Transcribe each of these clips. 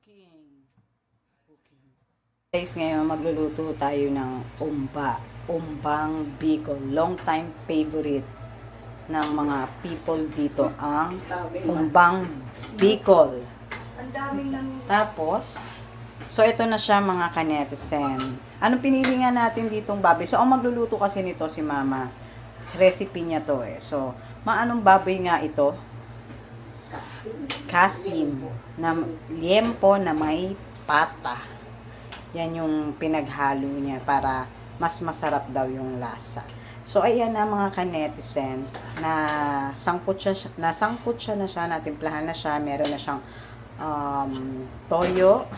Cooking. Cooking. Guys, ngayon magluluto tayo ng umbang Bicol. Long time favorite ng mga people dito ang umbang Bicol. Tapos, so ito na siya mga kanetisen. Anong pinili nga natin ditong baboy? So, ang magluluto kasi nito si Mama. Recipe niya to eh. So, maanong baboy nga ito? Kasim na liempo na may pata. Yan yung pinaghalo niya para mas masarap daw yung lasa. So ayan na mga kanetisen, na sangkot siya na siya, natimplahan na siya, meron na siyang toyo.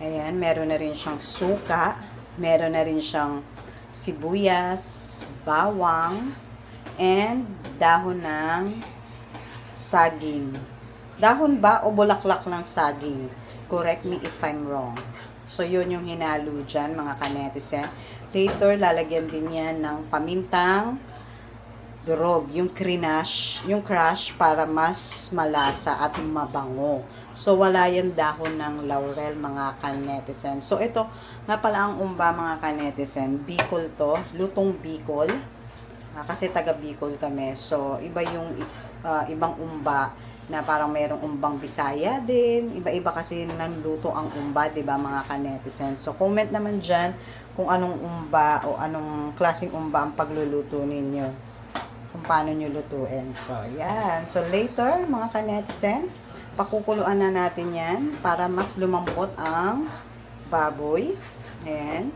Ayan, meron na rin siyang suka, meron na rin siyang sibuyas, bawang, and dahon ng saging. Dahon ba o bulaklak ng saging? Correct me if I'm wrong. So, yun yung hinalo dyan, mga kanetisen. Later, lalagyan din yan ng pamintang durog, yung crush para mas malasa at mabango. So, wala yung dahon ng laurel, mga kanetisen. So, ito nga pala ang umba, mga kanetisen. Bicol to, lutong Bicol. Kasi taga Bicol kami. So, iba yung ibang umba na parang mayroong umbang Bisaya din. Iba-iba kasi nanluto ang umba, 'di ba mga kanetisen? So, comment naman diyan kung anong umba o anong klaseng umba ang pagluluto ninyo. Kung paano nyo lutuin. So, yan. So, later, mga kanetisen, pakukuluan na natin yan para mas lumambot ang baboy. Ayan.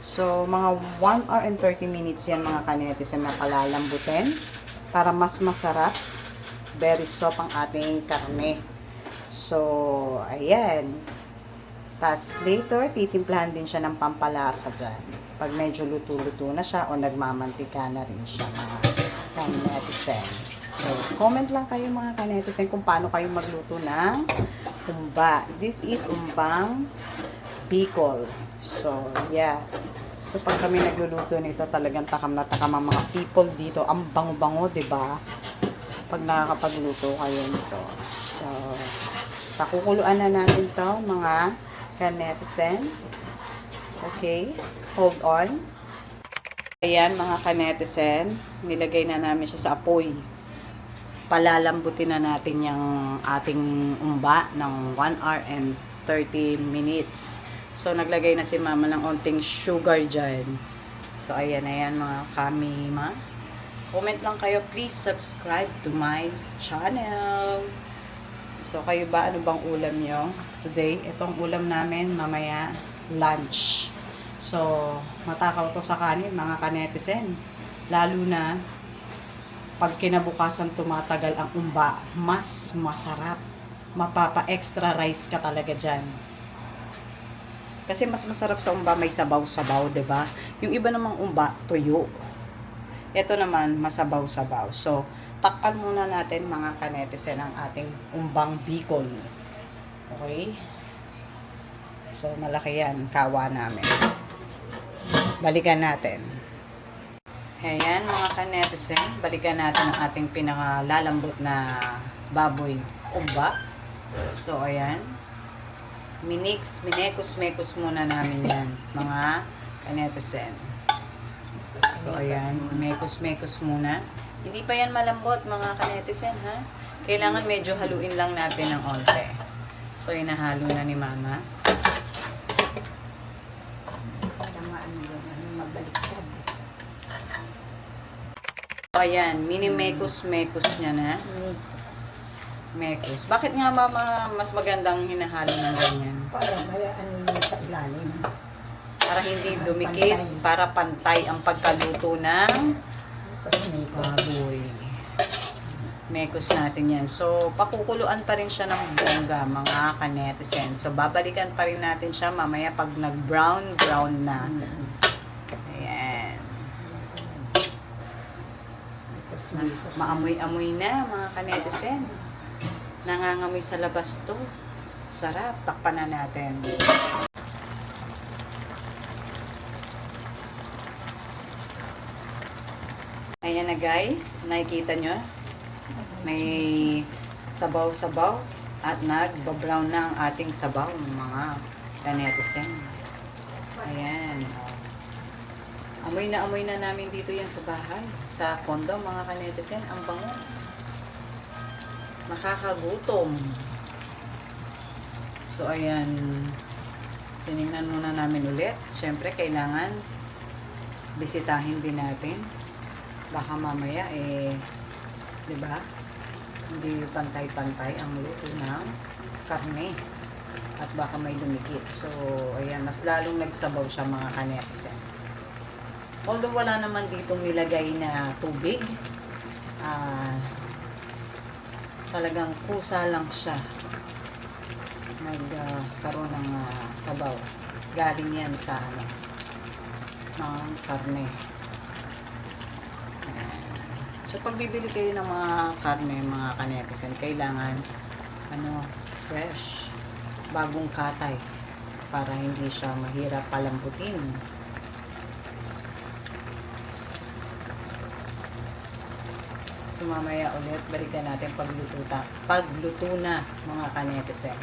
So, mga 1 hour and 30 minutes yan mga kanetisen na palalambutin para mas masarap. Very soft ang ating karne. So, ayan. Tapos, later, titimplahan din siya ng pampalasa dyan. Pag medyo luto-luto na siya o nagmamantika na rin siya mga kanetisen. So, comment lang kayo mga kanetisen kung paano kayo magluto ng umba. This is umbang Bicol. So, yeah. So, pag kami nagluluto nito, talagang takam na takam ang mga people dito. Ang bango-bango, diba? Pag nakakapagluto kayo nito. So, pakukuluan na natin to mga kanetisen. Okay. Hold on. Ayan, mga kanetisen. Nilagay na namin siya sa apoy. Palalambutin na natin yung ating umba ng 1 hour and 30 minutes. So, naglagay na si Mama ng onting sugar dyan. So, ayan, ayan mga kamima. Comment lang kayo. Please subscribe to my channel. So, kayo ba? Ano bang ulam nyo today? Itong ulam namin mamaya lunch. So, matakaw to sa kanin, mga kanetisen. Lalo na pag kinabukasan tumatagal ang umba, mas masarap. Mapapa-extra rice ka talaga dyan. Kasi mas masarap sa umba, may sabaw-sabaw, 'di ba? Yung iba namang umba, tuyo. Ito naman, masabaw-sabaw. So, takpan muna natin mga kanetisen ang ating umbang Bicol. Okay? So, malaki yan, kawa namin. Balikan natin. Ayan, mga kanetisen, balikan natin ang ating pinakalalambot na baboy umba. So, ayan. Minekos muna namin yan, mga kanetisen. So, ayan, mekos muna. Hindi pa yan malambot, mga kanetisen, ha? Kailangan medyo haluin lang natin ng onte. So, inahalo na ni Mama. Para mabaliktad. So, ayan, mekos niya na. Mekos. Bakit nga, Mama, mas magandang hinahalo ng ganyan? Para yung sa ilalim. Para hindi dumikit, para pantay ang pagkaluto ng baboy. Mekos natin yan. So, pakukuluan pa rin siya ng bongga, mga kanetisen. So, babalikan pa rin natin siya mamaya pag nag-brown na. Ayan. Maamoy-amoy na, mga kanetisen. Nangangamoy sa labas to. Sarap. Takpan na natin. Ayan na guys, nakikita nyo, may sabaw-sabaw. At nagba-brown na ang ating sabaw, mga kanetizen. Ayan. Amoy na namin dito yan sa bahay. Sa condo, mga kanetizen. Ang bango. Nakakagutom. So, ayan. Tinignan muna namin ulit. Siyempre, kailangan bisitahin din natin. Baka mamaya, diba? Hindi pantay-pantay ang luto ng karne. At baka may dumikit. So, ayan. Mas lalong nagsabaw siya, mga kanetizen. Although wala naman ditong nilagay na tubig, talagang kusa lang siya magkaroon ng sabaw. Galing yan sa ng karne. So pag bibili kayo ng mga karne, mga kanetizen, kailangan fresh, bagong katay para hindi siya mahirap palambutin. So mamaya ulit, balikan natin pagluto na, mga kanetizen.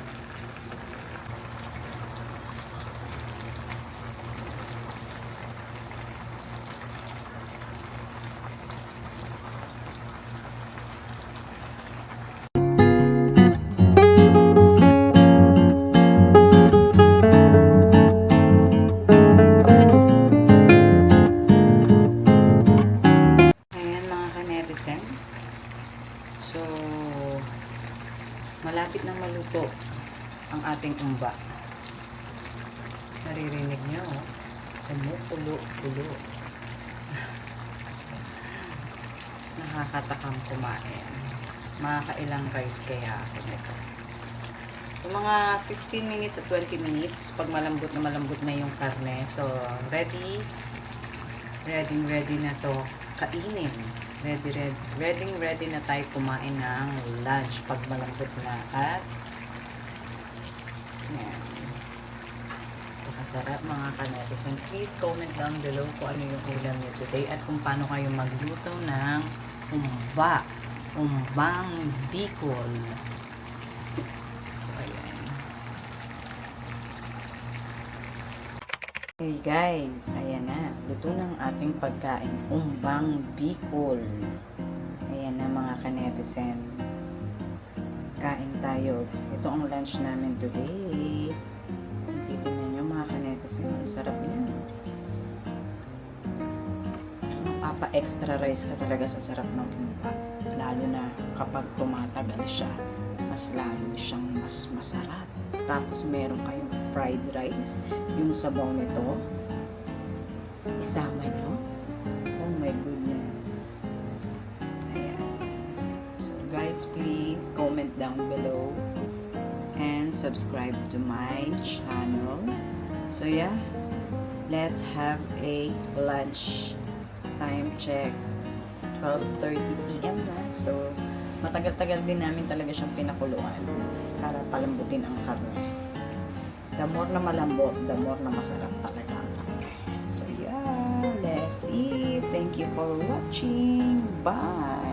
So, malapit na maluto ang ating umba. Naririnig niyo, kumukulo-kulo. Nakakatakam kumain. Makakailang rice kaya ako nito. So, mga 15 minutes o 20 minutes, pag malambot na yung karne. So, ready na to kainin. Ready na tayo kumain ng lunch pag malambot na. At yan, masarap, mga kanetizen. Please comment down below kung ano yung ulam niyo today at kung paano kayo magluto ng umbang Bicol. So ayan. Hey guys, ayan na. Luto ng ating pagkain, umbang Bicol. Ayan na, mga kanetizen. Kain tayo. Ito ang lunch namin today. Titignan nyo, mga kanetizen. Ang sarap yan. Mapapa-extra rice ka talaga sa sarap ng umbang. Lalo na kapag tumatagal siya, mas lalo siyang mas masarap. Tapos meron kayong fried rice, yung sabaw nito, isama nyo. Oh my goodness. Ayan. So guys, please comment down below and subscribe to my channel. So yeah, let's have a lunch. Time check, 12:30 PM na. So matagal-tagal din namin talaga siyang pinakuluan para palambutin ang karne. The more na malambot, the more na masarap talaga ang karne. So yeah, let's eat. Thank you for watching. Bye!